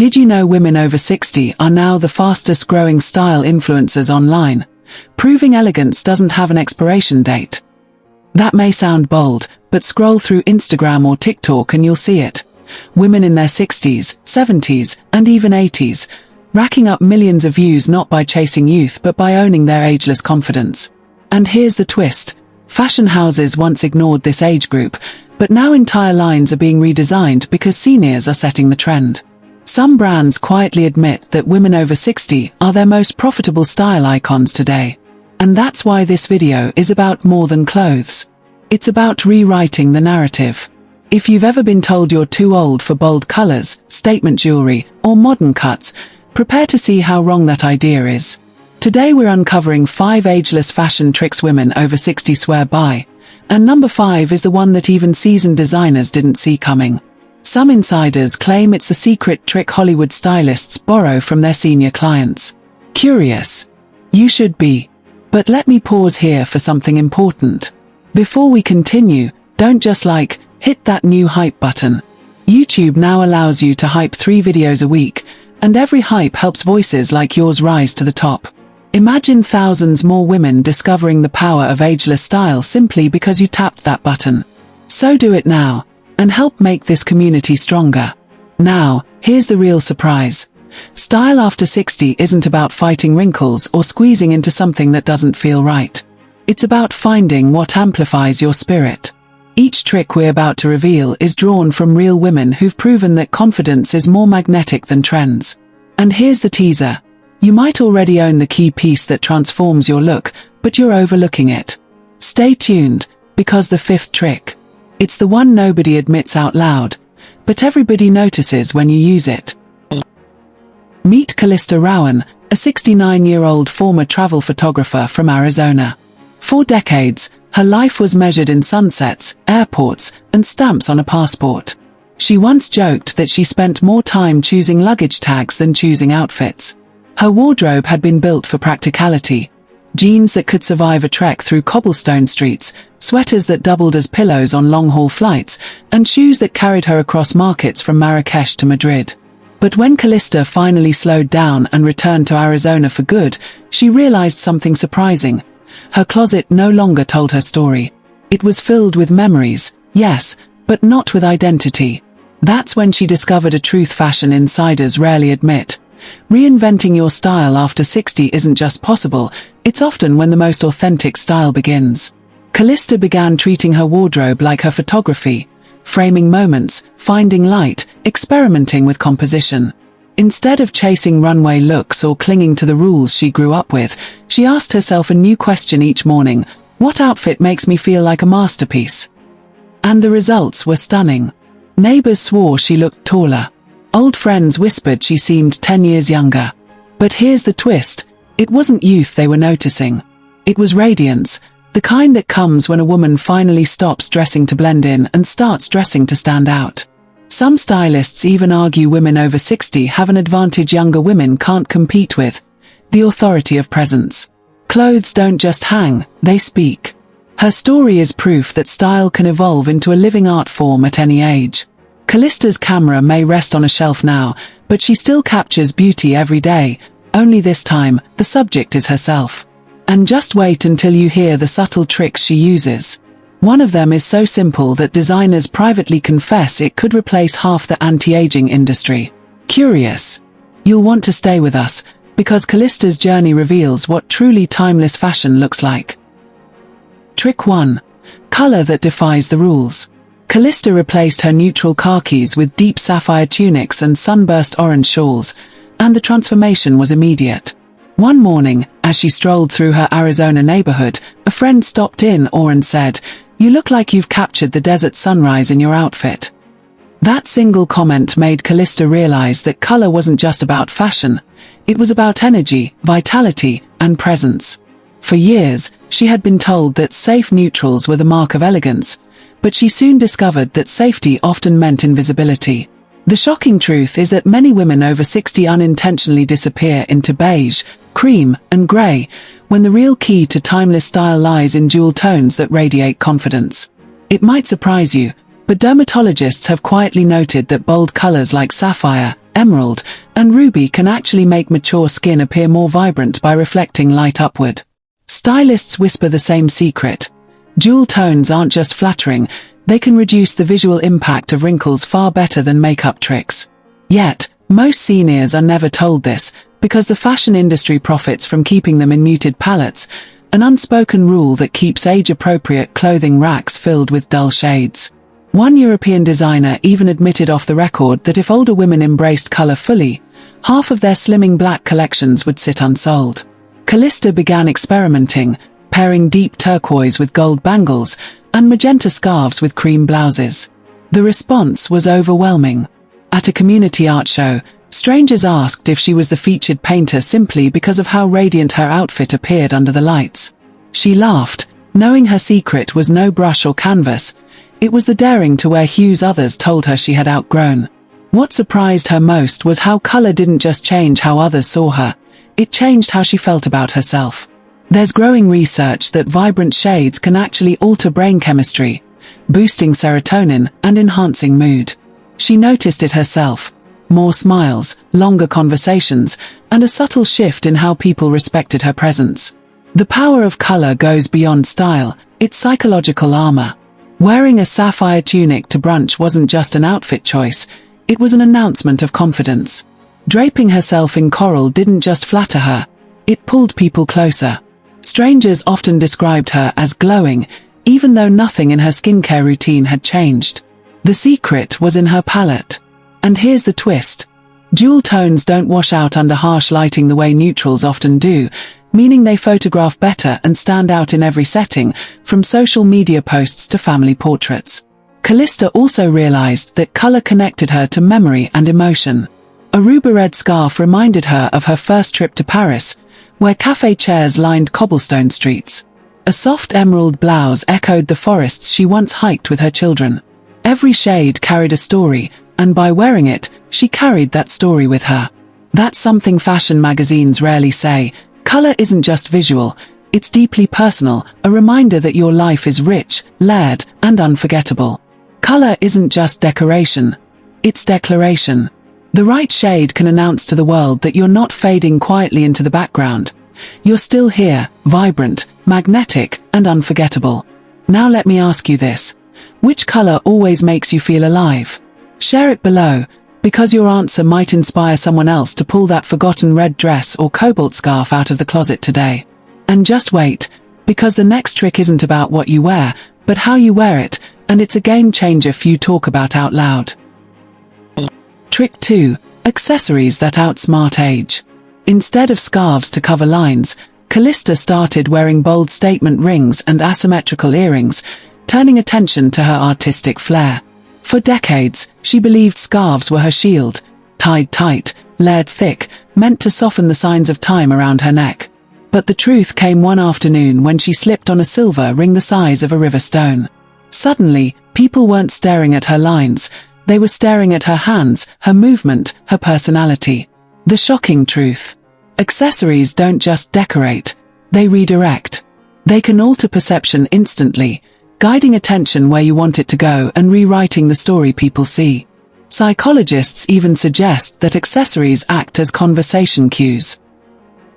Did you know women over 60 are now the fastest growing style influencers online, proving elegance doesn't have an expiration date? That may sound bold, but scroll through Instagram or TikTok and you'll see it. Women in their 60s, 70s, and even 80s, racking up millions of views not by chasing youth but by owning their ageless confidence. And here's the twist. Fashion houses once ignored this age group, but now entire lines are being redesigned because seniors are setting the trend. Some brands quietly admit that women over 60 are their most profitable style icons today. And that's why this video is about more than clothes. It's about rewriting the narrative. If you've ever been told you're too old for bold colors, statement jewelry, or modern cuts, prepare to see how wrong that idea is. Today we're uncovering 5 ageless fashion tricks women over 60 swear by, and number 5 is the one that even seasoned designers didn't see coming. Some insiders claim it's the secret trick Hollywood stylists borrow from their senior clients. Curious? You should be. But let me pause here for something important. Before we continue, don't just hit that new hype button. YouTube now allows you to hype 3 videos a week, and every hype helps voices like yours rise to the top. Imagine thousands more women discovering the power of ageless style simply because you tapped that button. So do it now, and help make this community stronger. Now, here's the real surprise. Style after 60 isn't about fighting wrinkles or squeezing into something that doesn't feel right. It's about finding what amplifies your spirit. Each trick we're about to reveal is drawn from real women who've proven that confidence is more magnetic than trends. And here's the teaser. You might already own the key piece that transforms your look, but you're overlooking it. Stay tuned, because the 5th trick. It's the one nobody admits out loud, but everybody notices when you use it. Meet Calista Rowen, a 69-year-old former travel photographer from Arizona. For decades, her life was measured in sunsets, airports, and stamps on a passport. She once joked that she spent more time choosing luggage tags than choosing outfits. Her wardrobe had been built for practicality. Jeans that could survive a trek through cobblestone streets, sweaters that doubled as pillows on long-haul flights, and shoes that carried her across markets from Marrakesh to Madrid. But when Calista finally slowed down and returned to Arizona for good, she realized something surprising. Her closet no longer told her story. It was filled with memories, yes, but not with identity. That's when she discovered a truth fashion insiders rarely admit. Reinventing your style after 60 isn't just possible, it's often when the most authentic style begins. Calista began treating her wardrobe like her photography, framing moments, finding light, experimenting with composition. Instead of chasing runway looks or clinging to the rules she grew up with, she asked herself a new question each morning: what outfit makes me feel like a masterpiece? And the results were stunning. Neighbors swore she looked taller. Old friends whispered she seemed 10 years younger. But here's the twist. It wasn't youth they were noticing. It was radiance, the kind that comes when a woman finally stops dressing to blend in and starts dressing to stand out. Some stylists even argue women over 60 have an advantage younger women can't compete with: the authority of presence. Clothes don't just hang, they speak. Her story is proof that style can evolve into a living art form at any age. Calista's camera may rest on a shelf now, but she still captures beauty every day, only this time, the subject is herself. And just wait until you hear the subtle tricks she uses. One of them is so simple that designers privately confess it could replace half the anti-aging industry. Curious? You'll want to stay with us, because Calista's journey reveals what truly timeless fashion looks like. Trick 1. Color that defies the rules. Calista replaced her neutral khakis with deep sapphire tunics and sunburst orange shawls, and the transformation was immediate. One morning, as she strolled through her Arizona neighborhood, a friend stopped in and said, "You look like you've captured the desert sunrise in your outfit." That single comment made Calista realize that color wasn't just about fashion, it was about energy, vitality, and presence. For years, she had been told that safe neutrals were the mark of elegance, but she soon discovered that safety often meant invisibility. The shocking truth is that many women over 60 unintentionally disappear into beige, cream, and grey, when the real key to timeless style lies in jewel tones that radiate confidence. It might surprise you, but dermatologists have quietly noted that bold colors like sapphire, emerald, and ruby can actually make mature skin appear more vibrant by reflecting light upward. Stylists whisper the same secret. Jewel tones aren't just flattering, they can reduce the visual impact of wrinkles far better than makeup tricks. Yet, most seniors are never told this, because the fashion industry profits from keeping them in muted palettes, an unspoken rule that keeps age-appropriate clothing racks filled with dull shades. One European designer even admitted off the record that if older women embraced color fully, half of their slimming black collections would sit unsold. Calista began experimenting, pairing deep turquoise with gold bangles, and magenta scarves with cream blouses. The response was overwhelming. At a community art show, strangers asked if she was the featured painter simply because of how radiant her outfit appeared under the lights. She laughed, knowing her secret was no brush or canvas. It was the daring to wear hues others told her she had outgrown. What surprised her most was how color didn't just change how others saw her, it changed how she felt about herself. There's growing research that vibrant shades can actually alter brain chemistry, boosting serotonin and enhancing mood. She noticed it herself. More smiles, longer conversations, and a subtle shift in how people respected her presence. The power of color goes beyond style, it's psychological armor. Wearing a sapphire tunic to brunch wasn't just an outfit choice, it was an announcement of confidence. Draping herself in coral didn't just flatter her, it pulled people closer. Strangers often described her as glowing, even though nothing in her skincare routine had changed. The secret was in her palette. And here's the twist. Jewel tones don't wash out under harsh lighting the way neutrals often do, meaning they photograph better and stand out in every setting, from social media posts to family portraits. Calista also realized that color connected her to memory and emotion. A ruby-red scarf reminded her of her first trip to Paris, where cafe chairs lined cobblestone streets. A soft emerald blouse echoed the forests she once hiked with her children. Every shade carried a story, and by wearing it, she carried that story with her. That's something fashion magazines rarely say. Color isn't just visual, it's deeply personal, a reminder that your life is rich, layered, and unforgettable. Color isn't just decoration, it's declaration. The right shade can announce to the world that you're not fading quietly into the background. You're still here, vibrant, magnetic, and unforgettable. Now let me ask you this. Which color always makes you feel alive? Share it below, because your answer might inspire someone else to pull that forgotten red dress or cobalt scarf out of the closet today. And just wait, because the next trick isn't about what you wear, but how you wear it, and it's a game changer few talk about out loud. Trick 2. Accessories that outsmart age. Instead of scarves to cover lines, Calista started wearing bold statement rings and asymmetrical earrings, turning attention to her artistic flair. For decades, she believed scarves were her shield, tied tight, layered thick, meant to soften the signs of time around her neck. But the truth came one afternoon when she slipped on a silver ring the size of a river stone. Suddenly, people weren't staring at her lines, they were staring at her hands, her movement, her personality. The shocking truth. Accessories don't just decorate, they redirect. They can alter perception instantly, guiding attention where you want it to go and rewriting the story people see. Psychologists even suggest that accessories act as conversation cues.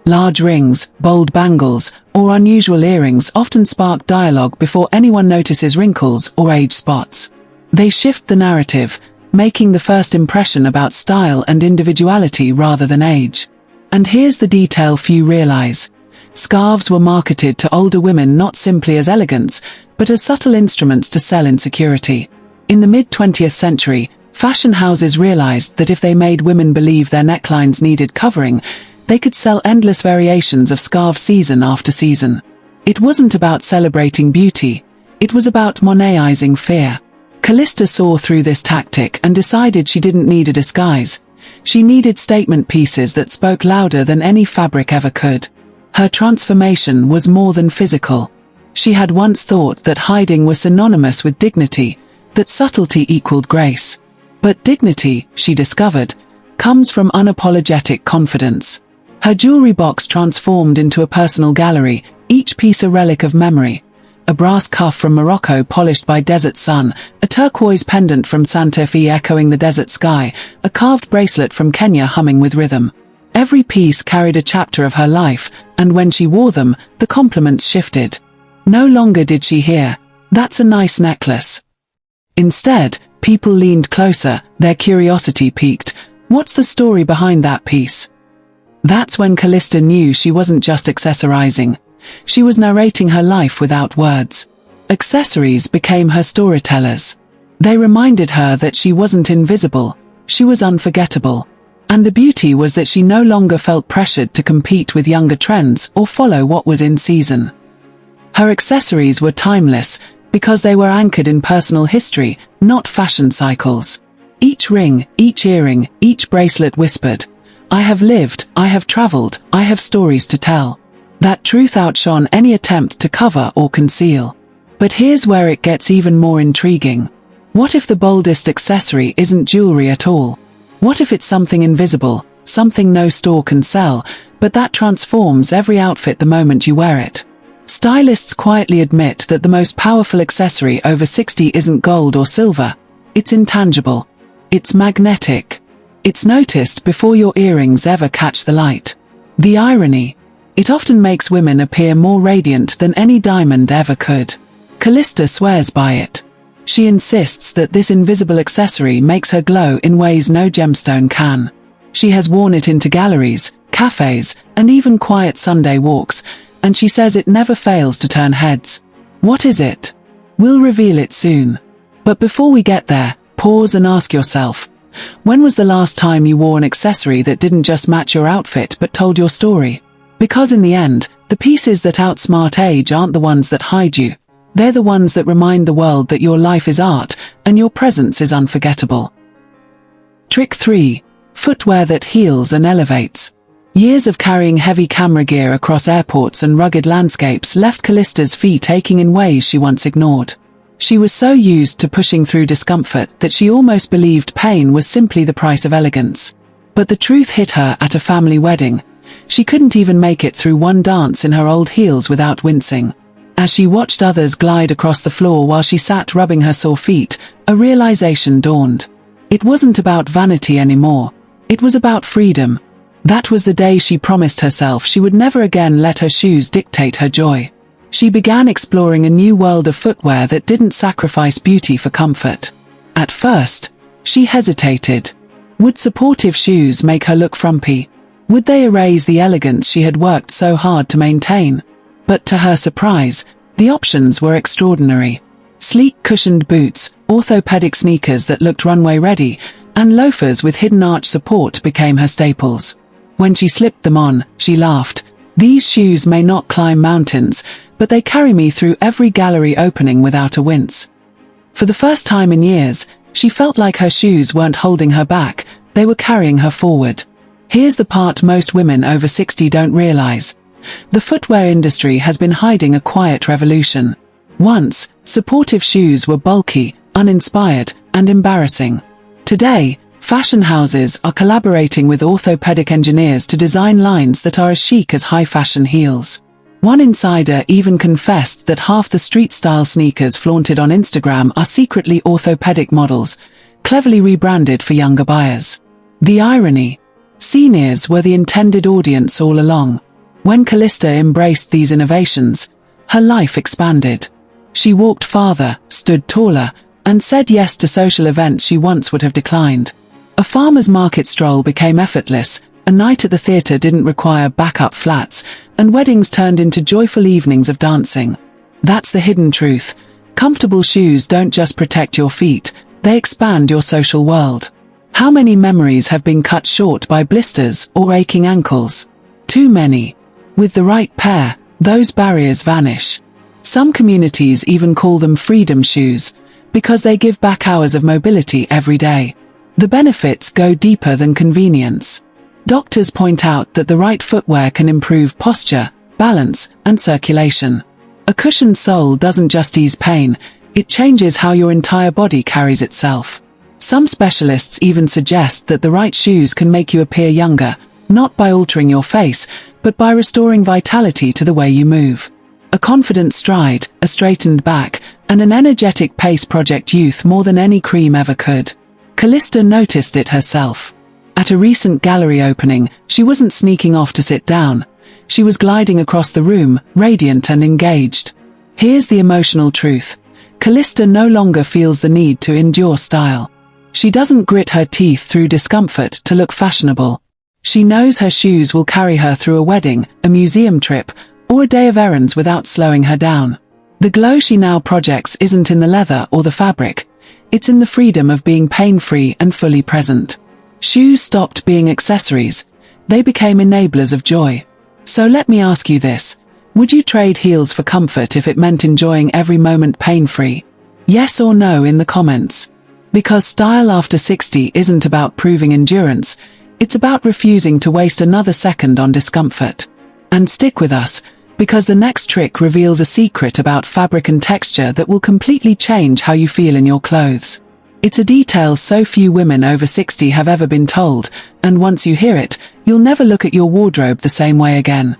Large rings, bold bangles, or unusual earrings often spark dialogue before anyone notices wrinkles or age spots. They shift the narrative, making the first impression about style and individuality rather than age. And here's the detail few realize. Scarves were marketed to older women not simply as elegance, but as subtle instruments to sell insecurity. In the mid-20th century, fashion houses realized that if they made women believe their necklines needed covering, they could sell endless variations of scarves season after season. It wasn't about celebrating beauty, it was about Monetizing fear. Calista saw through this tactic and decided she didn't need a disguise. She needed statement pieces that spoke louder than any fabric ever could. Her transformation was more than physical. She had once thought that hiding was synonymous with dignity, that subtlety equaled grace. But dignity, she discovered, comes from unapologetic confidence. Her jewelry box transformed into a personal gallery, each piece a relic of memory. a brass cuff from Morocco polished by desert sun, a turquoise pendant from Santa Fe echoing the desert sky, a carved bracelet from Kenya humming with rhythm. Every piece carried a chapter of her life, and when she wore them, the compliments shifted. No longer did she hear, "That's a nice necklace." Instead, people leaned closer, their curiosity piqued. "What's the story behind that piece?" That's when Calista knew she wasn't just accessorizing. She was narrating her life without words. Accessories became her storytellers. They reminded her that she wasn't invisible, she was unforgettable. And the beauty was that she no longer felt pressured to compete with younger trends or follow what was in season. Her accessories were timeless because they were anchored in personal history, not fashion cycles. Each ring, each earring, each bracelet whispered, "I have lived, I have traveled, I have stories to tell." That truth outshone any attempt to cover or conceal. But here's where it gets even more intriguing. What if the boldest accessory isn't jewelry at all? What if it's something invisible, something no store can sell, but that transforms every outfit the moment you wear it? Stylists quietly admit that the most powerful accessory over 60 isn't gold or silver. It's intangible. It's magnetic. It's noticed before your earrings ever catch the light. The irony. It often makes women appear more radiant than any diamond ever could. Calista swears by it. She insists that this invisible accessory makes her glow in ways no gemstone can. She has worn it into galleries, cafes, and even quiet Sunday walks, and she says it never fails to turn heads. What is it? We'll reveal it soon. But before we get there, pause and ask yourself, when was the last time you wore an accessory that didn't just match your outfit but told your story? Because in the end, the pieces that outsmart age aren't the ones that hide you. They're the ones that remind the world that your life is art, and your presence is unforgettable. Trick 3. Footwear that heals and elevates. Years of carrying heavy camera gear across airports and rugged landscapes left Calista's feet aching in ways she once ignored. She was so used to pushing through discomfort that she almost believed pain was simply the price of elegance. But the truth hit her at a family wedding. She couldn't even make it through one dance in her old heels without wincing. As she watched others glide across the floor while she sat rubbing her sore feet, a realization dawned. It wasn't about vanity anymore. It was about freedom. That was the day she promised herself she would never again let her shoes dictate her joy. She began exploring a new world of footwear that didn't sacrifice beauty for comfort. At first, she hesitated. Would supportive shoes make her look frumpy? Would they erase the elegance she had worked so hard to maintain? But to her surprise, the options were extraordinary. Sleek cushioned boots, orthopedic sneakers that looked runway ready, and loafers with hidden arch support became her staples. When she slipped them on, she laughed. "These shoes may not climb mountains, but they carry me through every gallery opening without a wince." For the first time in years, she felt like her shoes weren't holding her back, they were carrying her forward. Here's the part most women over 60 don't realize. The footwear industry has been hiding a quiet revolution. Once, supportive shoes were bulky, uninspired, and embarrassing. Today, fashion houses are collaborating with orthopedic engineers to design lines that are as chic as high-fashion heels. One insider even confessed that half the street-style sneakers flaunted on Instagram are secretly orthopedic models, cleverly rebranded for younger buyers. The irony. Seniors were the intended audience all along. When Calista embraced these innovations, her life expanded. She walked farther, stood taller, and said yes to social events she once would have declined. A farmer's market stroll became effortless, a night at the theater didn't require backup flats, and weddings turned into joyful evenings of dancing. That's the hidden truth. Comfortable shoes don't just protect your feet, they expand your social world. How many memories have been cut short by blisters or aching ankles? Too many. With the right pair, those barriers vanish. Some communities even call them freedom shoes, because they give back hours of mobility every day. The benefits go deeper than convenience. Doctors point out that the right footwear can improve posture, balance, and circulation. A cushioned sole doesn't just ease pain, it changes how your entire body carries itself. Some specialists even suggest that the right shoes can make you appear younger, not by altering your face, but by restoring vitality to the way you move. A confident stride, a straightened back, and an energetic pace project youth more than any cream ever could. Calista noticed it herself. At a recent gallery opening, she wasn't sneaking off to sit down. She was gliding across the room, radiant and engaged. Here's the emotional truth. Calista no longer feels the need to endure style. She doesn't grit her teeth through discomfort to look fashionable. She knows her shoes will carry her through a wedding, a museum trip, or a day of errands without slowing her down. The glow she now projects isn't in the leather or the fabric. It's in the freedom of being pain-free and fully present. Shoes stopped being accessories. They became enablers of joy. So let me ask you this. Would you trade heels for comfort if it meant enjoying every moment pain-free? Yes or no in the comments. Because style after 60 isn't about proving endurance, it's about refusing to waste another second on discomfort. And stick with us, because the next trick reveals a secret about fabric and texture that will completely change how you feel in your clothes. It's a detail so few women over 60 have ever been told, and once you hear it, you'll never look at your wardrobe the same way again.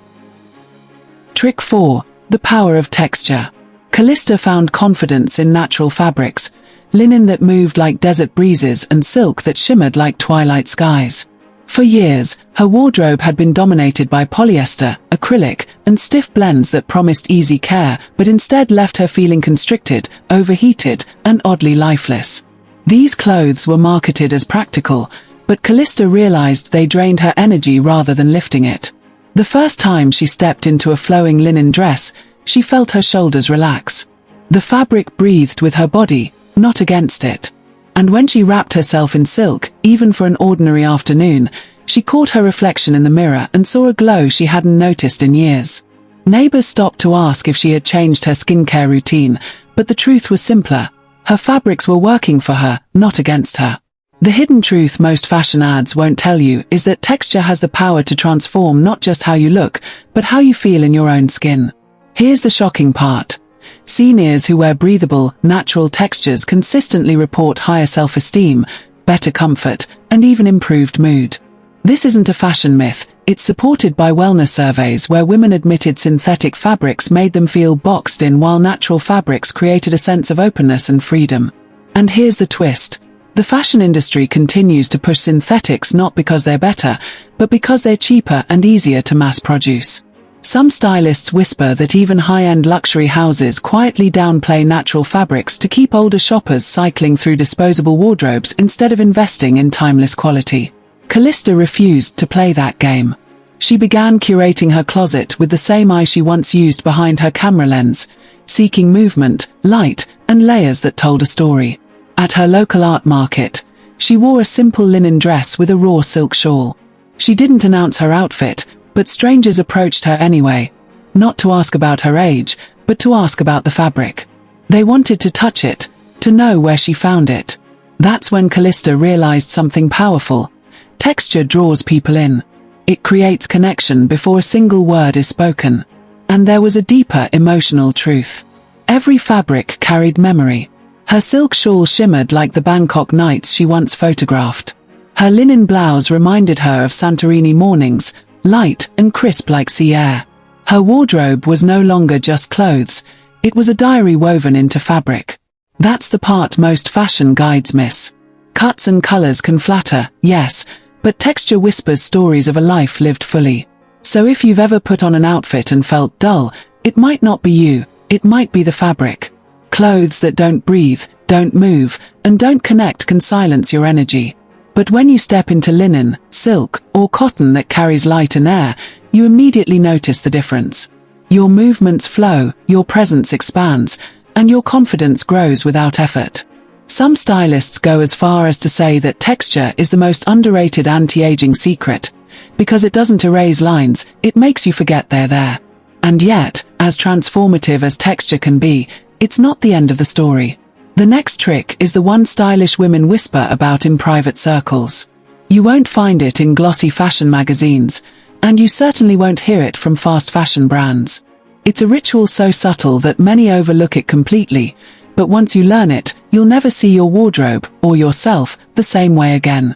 Trick 4. The power of texture. Calista found confidence in natural fabrics, linen that moved like desert breezes and silk that shimmered like twilight skies. For years, her wardrobe had been dominated by polyester, acrylic, and stiff blends that promised easy care, but instead left her feeling constricted, overheated, and oddly lifeless. These clothes were marketed as practical, but Calista realized they drained her energy rather than lifting it. The first time she stepped into a flowing linen dress, she felt her shoulders relax. The fabric breathed with her body, not against it. And when she wrapped herself in silk, even for an ordinary afternoon, she caught her reflection in the mirror and saw a glow she hadn't noticed in years. Neighbors stopped to ask if she had changed her skincare routine, but the truth was simpler. Her fabrics were working for her, not against her. The hidden truth most fashion ads won't tell you is that texture has the power to transform not just how you look, but how you feel in your own skin. Here's the shocking part. Seniors who wear breathable, natural textures consistently report higher self-esteem, better comfort, and even improved mood. This isn't a fashion myth, it's supported by wellness surveys where women admitted synthetic fabrics made them feel boxed in while natural fabrics created a sense of openness and freedom. And here's the twist. The fashion industry continues to push synthetics not because they're better, but because they're cheaper and easier to mass produce. Some stylists whisper that even high-end luxury houses quietly downplay natural fabrics to keep older shoppers cycling through disposable wardrobes instead of investing in timeless quality. Calista refused to play that game. She began curating her closet with the same eye she once used behind her camera lens, seeking movement, light, and layers that told a story. At her local art market, she wore a simple linen dress with a raw silk shawl. She didn't announce her outfit, but strangers approached her anyway, not to ask about her age, but to ask about the fabric. They wanted to touch it, to know where she found it. That's when Calista realized something powerful. Texture draws people in. It creates connection before a single word is spoken. And there was a deeper emotional truth. Every fabric carried memory. Her silk shawl shimmered like the Bangkok nights she once photographed. Her linen blouse reminded her of Santorini mornings, light and crisp like sea air. Her wardrobe was no longer just clothes, it was a diary woven into fabric. That's the part most fashion guides miss. Cuts and colors can flatter, yes, but texture whispers stories of a life lived fully. So if you've ever put on an outfit and felt dull, it might not be you, it might be the fabric. Clothes that don't breathe, don't move, and don't connect can silence your energy. But when you step into linen, silk, or cotton that carries light and air, you immediately notice the difference. Your movements flow, your presence expands, and your confidence grows without effort. Some stylists go as far as to say that texture is the most underrated anti-aging secret. Because it doesn't erase lines, it makes you forget they're there. And yet, as transformative as texture can be, it's not the end of the story. The next trick is the one stylish women whisper about in private circles. You won't find it in glossy fashion magazines, and you certainly won't hear it from fast fashion brands. It's a ritual so subtle that many overlook it completely, but once you learn it, you'll never see your wardrobe, or yourself, the same way again.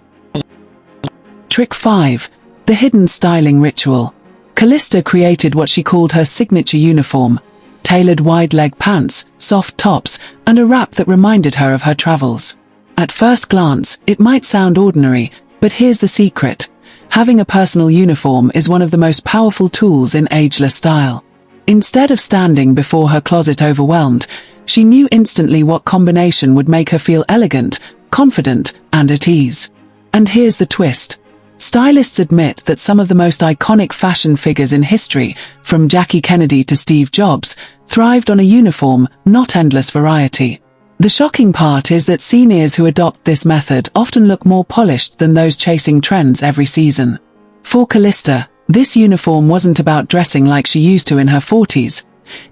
Trick 5. The hidden styling ritual. Calista created what she called her signature uniform, tailored wide-leg pants, soft tops, and a wrap that reminded her of her travels. At first glance, it might sound ordinary, but here's the secret. Having a personal uniform is one of the most powerful tools in ageless style. Instead of standing before her closet overwhelmed, she knew instantly what combination would make her feel elegant, confident, and at ease. And here's the twist. Stylists admit that some of the most iconic fashion figures in history, from Jackie Kennedy to Steve Jobs, thrived on a uniform, not endless variety. The shocking part is that seniors who adopt this method often look more polished than those chasing trends every season. For Calista, this uniform wasn't about dressing like she used to in her 40s.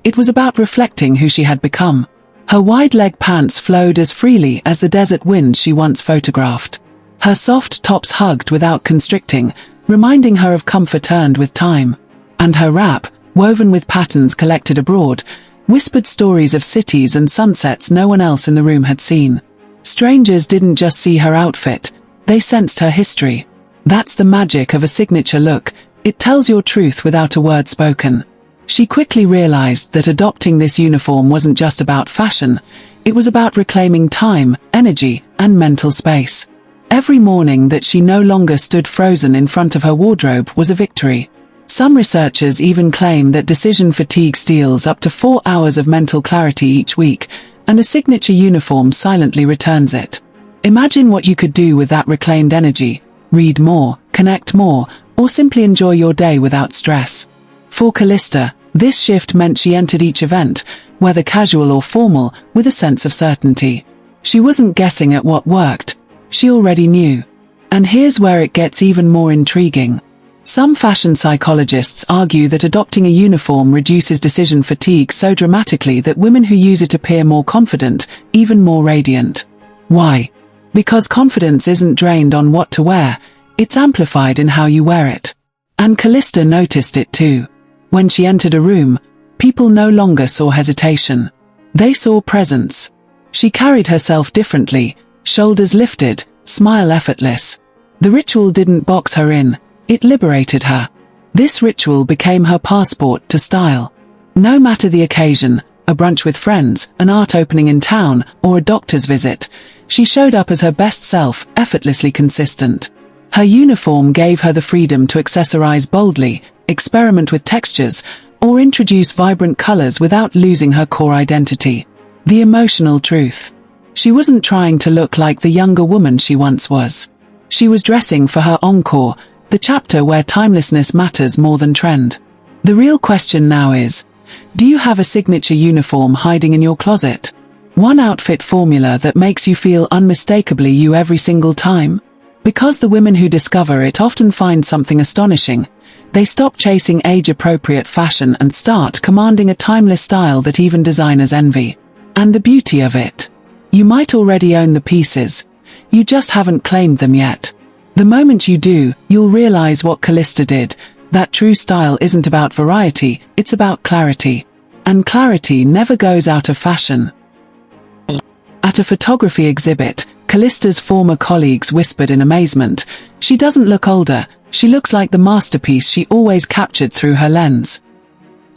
It was about reflecting who she had become. Her wide-leg pants flowed as freely as the desert wind she once photographed. Her soft tops hugged without constricting, reminding her of comfort earned with time. And her wrap, woven with patterns collected abroad, whispered stories of cities and sunsets no one else in the room had seen. Strangers didn't just see her outfit, they sensed her history. That's the magic of a signature look. It tells your truth without a word spoken. She quickly realized that adopting this uniform wasn't just about fashion, it was about reclaiming time, energy, and mental space. Every morning that she no longer stood frozen in front of her wardrobe was a victory. Some researchers even claim that decision fatigue steals up to 4 hours of mental clarity each week, and a signature uniform silently returns it. Imagine what you could do with that reclaimed energy: read more, connect more, or simply enjoy your day without stress. For Calista, this shift meant she entered each event, whether casual or formal, with a sense of certainty. She wasn't guessing at what worked, she already knew. And here's where it gets even more intriguing. Some fashion psychologists argue that adopting a uniform reduces decision fatigue so dramatically that women who use it appear more confident, even more radiant. Why? Because confidence isn't drained on what to wear, it's amplified in how you wear it. And Calista noticed it too. When she entered a room, people no longer saw hesitation. They saw presence. She carried herself differently, shoulders lifted, smile effortless. The ritual didn't box her in. It liberated her. This ritual became her passport to style. No matter the occasion, a brunch with friends, an art opening in town, or a doctor's visit, she showed up as her best self, effortlessly consistent. Her uniform gave her the freedom to accessorize boldly, experiment with textures, or introduce vibrant colors without losing her core identity. The emotional truth. She wasn't trying to look like the younger woman she once was. She was dressing for her encore, the chapter where timelessness matters more than trend. The real question now is, do you have a signature uniform hiding in your closet? One outfit formula that makes you feel unmistakably you every single time? Because the women who discover it often find something astonishing. They stop chasing age-appropriate fashion and start commanding a timeless style that even designers envy. And the beauty of it? You might already own the pieces. You just haven't claimed them yet. The moment you do, you'll realize what Calista did, that true style isn't about variety, it's about clarity. And clarity never goes out of fashion. At a photography exhibit, Calista's former colleagues whispered in amazement, "She doesn't look older, she looks like the masterpiece she always captured through her lens."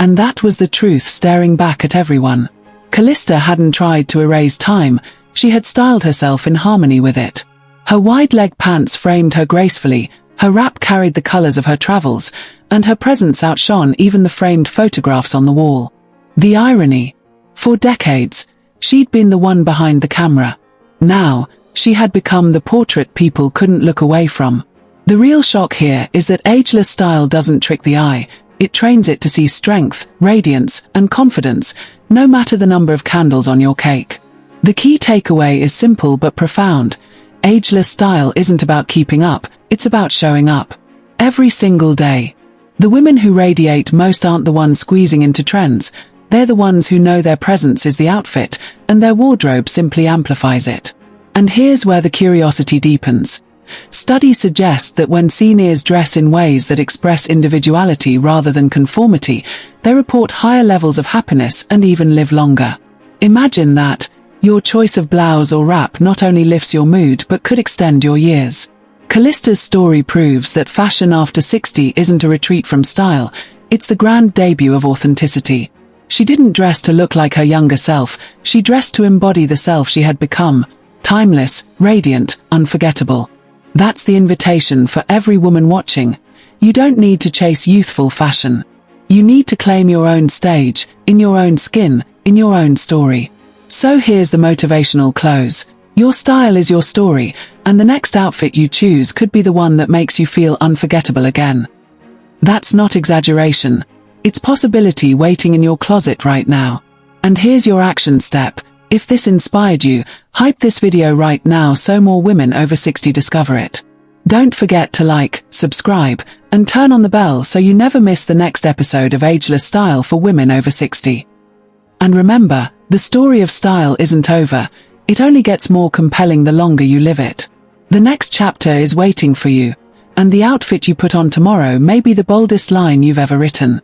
And that was the truth staring back at everyone. Calista hadn't tried to erase time, she had styled herself in harmony with it. Her wide-leg pants framed her gracefully, her wrap carried the colors of her travels, and her presence outshone even the framed photographs on the wall. The irony. For decades, she'd been the one behind the camera. Now, she had become the portrait people couldn't look away from. The real shock here is that ageless style doesn't trick the eye, it trains it to see strength, radiance, and confidence, no matter the number of candles on your cake. The key takeaway is simple but profound. Ageless style isn't about keeping up, it's about showing up. Every single day. The women who radiate most aren't the ones squeezing into trends, they're the ones who know their presence is the outfit, and their wardrobe simply amplifies it. And here's where the curiosity deepens. Studies suggest that when seniors dress in ways that express individuality rather than conformity, they report higher levels of happiness and even live longer. Imagine that. Your choice of blouse or wrap not only lifts your mood but could extend your years. Calista's story proves that fashion after 60 isn't a retreat from style, it's the grand debut of authenticity. She didn't dress to look like her younger self, she dressed to embody the self she had become. Timeless, radiant, unforgettable. That's the invitation for every woman watching. You don't need to chase youthful fashion. You need to claim your own stage, in your own skin, in your own story. So here's the motivational close. Your style is your story, and the next outfit you choose could be the one that makes you feel unforgettable again. That's not exaggeration. It's possibility waiting in your closet right now. And here's your action step. If this inspired you, hype this video right now so more women over 60 discover it. Don't forget to like, subscribe, and turn on the bell so you never miss the next episode of Ageless Style for women over 60. And remember, the story of style isn't over, it only gets more compelling the longer you live it. The next chapter is waiting for you, and the outfit you put on tomorrow may be the boldest line you've ever written.